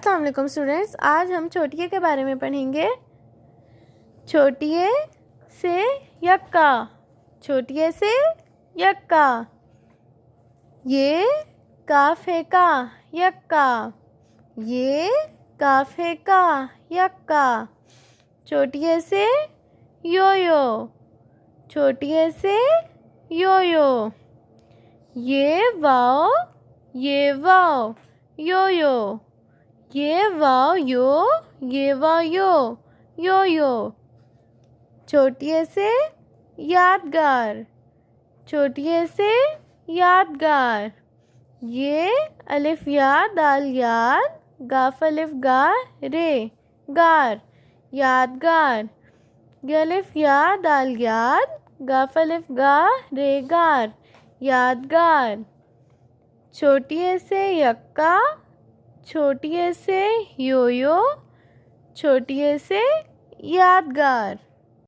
अस्सलाम वालेकुम स्टूडेंट्स, आज हम छोटी ए के बारे में पढ़ेंगे। छोटी ए से यक्का, छोटी ए से यक्का। ये काफ है का यक्का, ये काफ है का यक्का। छोटी ए से यो यो, छोटी ए से यो यो। ये वाव यो यो, ये वाव यो, ये वाव यो, यो यो। छोटी ए से यादगार, छोटी ए से यादगार। ये अलिफ या दाल याद, गाफ अलिफ गा रे गार, यादगार। ये अलिफ या दाल याद, गाफ अलिफ गा रे गार, यादगार। छोटी ए से यक्का, छोटी ए से यो यो, छोटी ए से यादगार।